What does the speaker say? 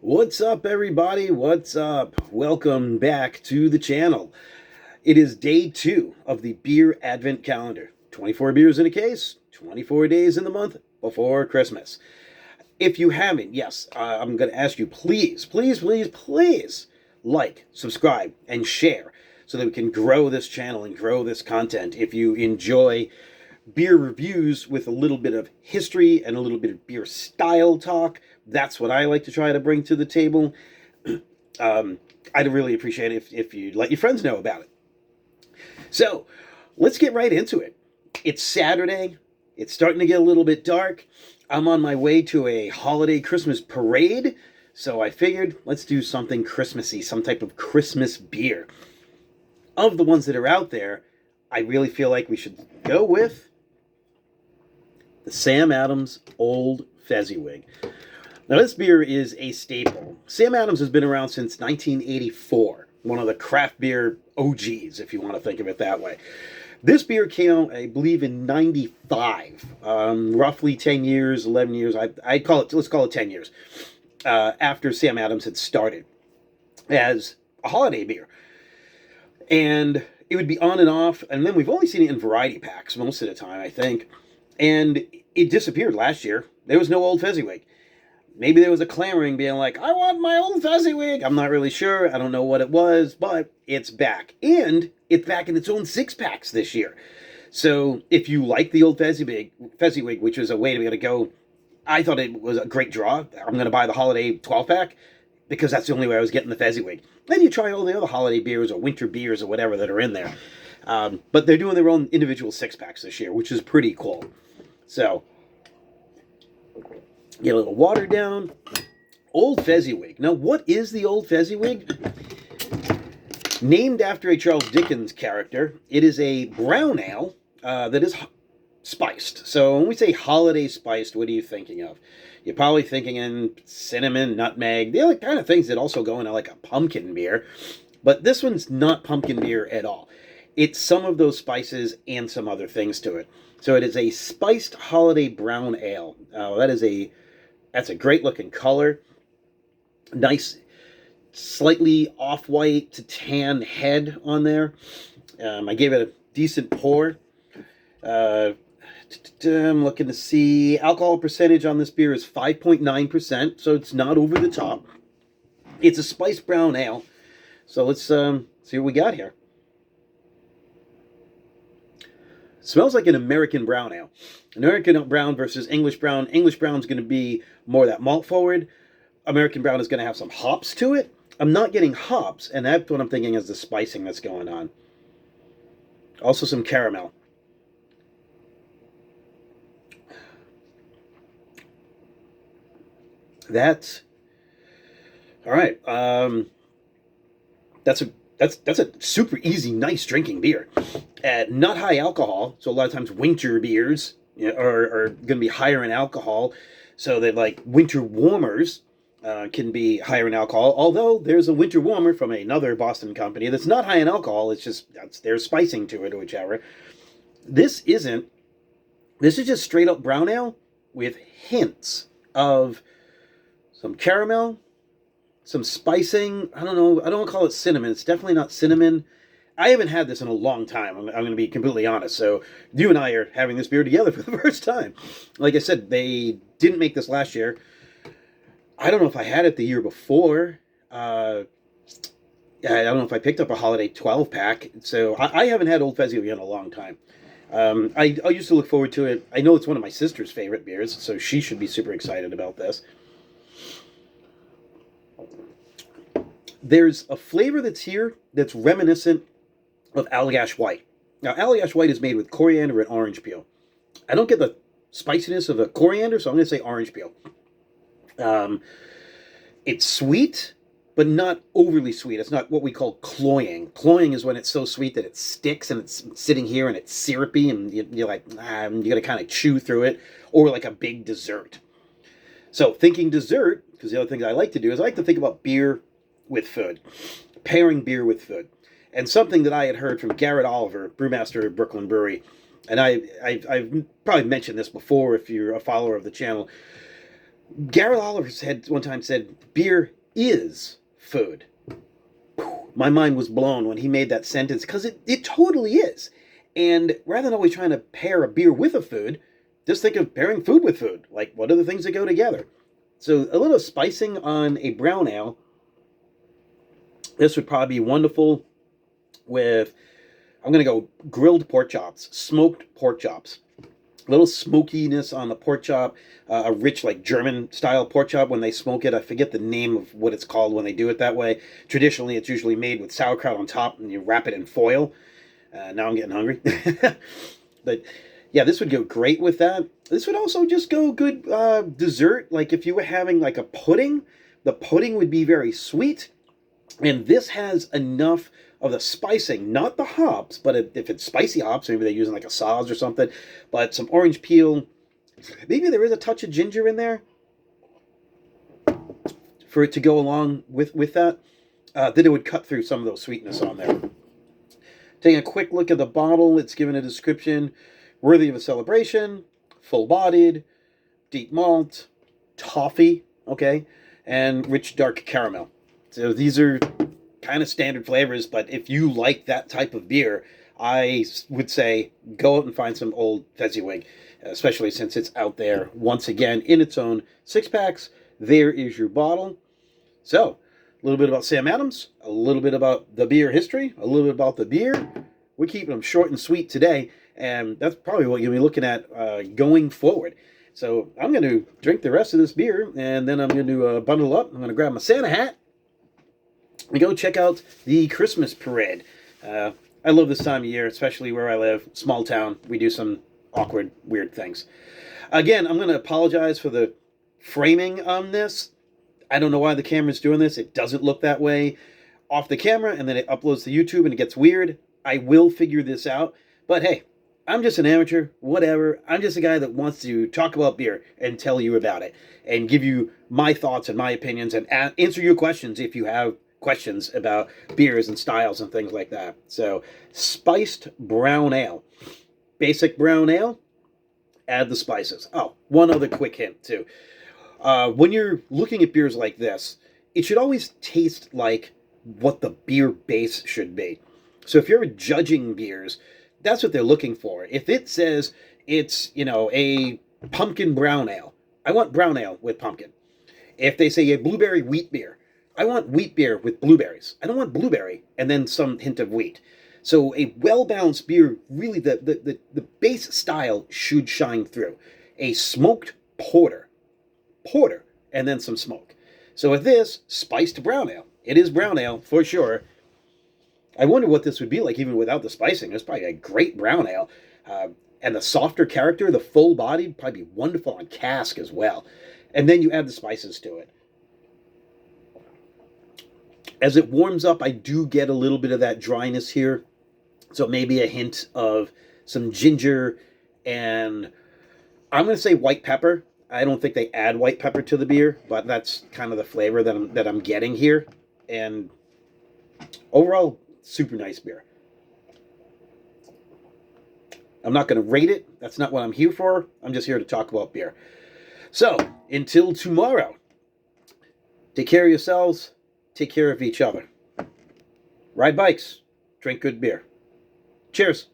What's up, everybody? What's up? Welcome back to the channel. It is day 2 of the beer advent calendar. 24 beers in a case, 24 days in the month before Christmas. If you haven't, yes, I'm going to ask you, please like, subscribe, and share so that we can grow this channel and grow this content. If you enjoy beer reviews with a little bit of history and a little bit of beer style talk, that's what I like to try to bring to the table. I'd really appreciate it if you'd let your friends know about it. So let's get right into it. It's Saturday. It's starting to get a little bit dark. I'm on my way to a holiday Christmas parade. So I figured let's do something Christmassy, some type of Christmas beer. Of the ones that are out there, I really feel like we should go with the Sam Adams Old Fezziwig. Now, this beer is a staple. Sam Adams has been around since 1984, one of the craft beer OGs, if you want to think of it that way. This beer came out, I believe, in 95, roughly 10 years, 11 years. I'd call it, let's call it 10 years, after Sam Adams had started as a holiday beer. And it would be on and off, and then we've only seen it in variety packs most of the time, I think. And it disappeared last year. There was no Old Fezziwig. Maybe there was a clamoring being like, I want my Old Fezziwig. I'm not really sure. I don't know what it was, but it's back. And it's back in its own 6-packs this year. So if you like the Old Fezziwig, which was a way to be able to go, I thought it was a great draw. I'm going to buy the holiday 12-pack because that's the only way I was getting the Fezziwig. Then you try all the other holiday beers or winter beers or whatever that are in there. But they're doing their own individual 6-packs this year, which is pretty cool. So get a little water down. Old Fezziwig. Now, what is the Old Fezziwig? Named after a Charles Dickens character, it is a brown ale that is spiced. So when we say holiday spiced, what are you thinking of? You're probably thinking in cinnamon, nutmeg, the other kind of things that also go into like a pumpkin beer. But this one's not pumpkin beer at all. It's some of those spices and some other things to it. So it is a spiced holiday brown ale. That's a great looking color. Nice, slightly off-white to tan head on there. I gave it a decent pour. I'm looking to see alcohol percentage on this beer is 5.9%, so it's not over the top. It's a spiced brown ale. So let's see what we got here. Smells like an American brown ale. American brown versus English brown. English brown is going to be more that malt forward. American brown is going to have some hops to it. I'm not getting hops, and that's what I'm thinking is the spicing that's going on. Also some caramel. That's all right. That's a super easy, nice drinking beer. Not high alcohol, so a lot of times winter beers are going to be higher in alcohol. So that like winter warmers can be higher in alcohol. Although there's a winter warmer from another Boston company that's not high in alcohol. It's just there's spicing to it or whichever. This isn't. This is just straight up brown ale with hints of some caramel, some spicing. I don't know. I don't call it cinnamon. It's definitely not cinnamon. I haven't had this in a long time. I'm going to be completely honest. So you and I are having this beer together for the first time. Like I said, they didn't make this last year. I don't know if I had it the year before. I don't know if I picked up a holiday 12-pack. So I haven't had Old Fezziwig in a long time. I used to look forward to it. I know it's one of my sister's favorite beers, so she should be super excited about this. There's a flavor that's here that's reminiscent of Allagash White. Now, Allagash White is made with coriander and orange peel. I don't get the spiciness of the coriander, so I'm going to say orange peel. It's sweet, but not overly sweet. It's not what we call cloying. Cloying is when it's so sweet that it sticks and it's sitting here and it's syrupy and you're like, you got to kind of chew through it, or like a big dessert. So thinking dessert, because the other thing I like to do is I like to think about beer with food, pairing beer with food. And something that I had heard from Garrett Oliver, brewmaster of Brooklyn Brewery, and I've probably mentioned this before if you're a follower of the channel. Garrett Oliver had one time said, beer is food. My mind was blown when he made that sentence because it totally is. And rather than always trying to pair a beer with a food, just think of pairing food with food. Like, what are the things that go together? So a little spicing on a brown ale. This would probably be wonderful with, I'm going to go grilled pork chops, smoked pork chops. A little smokiness on the pork chop, a rich like German style pork chop when they smoke it. I forget the name of what it's called when they do it that way. Traditionally, it's usually made with sauerkraut on top, and you wrap it in foil. Now I'm getting hungry. But yeah, this would go great with that. This would also just go good dessert. Like if you were having like a pudding, the pudding would be very sweet. And this has enough of the spicing, not the hops, but if it's spicy hops, maybe they're using like a Saaz or something, but some orange peel. Maybe there is a touch of ginger in there for it to go along with that. Then it would cut through some of those sweetness on there. Taking a quick look at the bottle, it's given a description, worthy of a celebration, full-bodied, deep malt, toffee, okay, and rich dark caramel. So these are kind of standard flavors, but if you like that type of beer, I would say go out and find some old fezziwig, especially since it's out there once again in its own 6-packs. There is your bottle. So, a little bit about Sam Adams, a little bit about the beer history, a little bit about the beer. We're keeping them short and sweet today, and that's probably what you'll be looking at going forward. So I'm going to drink the rest of this beer, and then I'm going to bundle up. I'm going to grab my Santa hat and go check out the Christmas parade. I love this time of year, especially where I live, small town. We do some awkward, weird things. Again, I'm going to apologize for the framing on this. I don't know why the camera's doing this. It doesn't look that way off the camera, and then it uploads to YouTube, and it gets weird. I will figure this out. But hey, I'm just an amateur, whatever. I'm just a guy that wants to talk about beer and tell you about it and give you my thoughts and my opinions and answer your questions if you have questions about beers and styles and things like that. So, spiced brown ale. Basic brown ale, add the spices. Oh, one other quick hint, too. When you're looking at beers like this, it should always taste like what the beer base should be. So if you're judging beers, that's what they're looking for. If it says it's, a pumpkin brown ale, I want brown ale with pumpkin. If they say a blueberry wheat beer, I want wheat beer with blueberries. I don't want blueberry and then some hint of wheat. So a well-balanced beer, really the base style should shine through. A smoked porter, and then some smoke. So with this, spiced brown ale. It is brown ale, for sure. I wonder what this would be like even without the spicing. It's probably a great brown ale. And the softer character, the full-bodied, probably be wonderful on cask as well. And then you add the spices to it. As it warms up, I do get a little bit of that dryness here. So maybe a hint of some ginger and I'm going to say white pepper. I don't think they add white pepper to the beer, but that's kind of the flavor that I'm getting here. And overall, super nice beer. I'm not going to rate it. That's not what I'm here for. I'm just here to talk about beer. So, until tomorrow, take care of yourselves. Take care of each other. Ride bikes. Drink good beer. Cheers.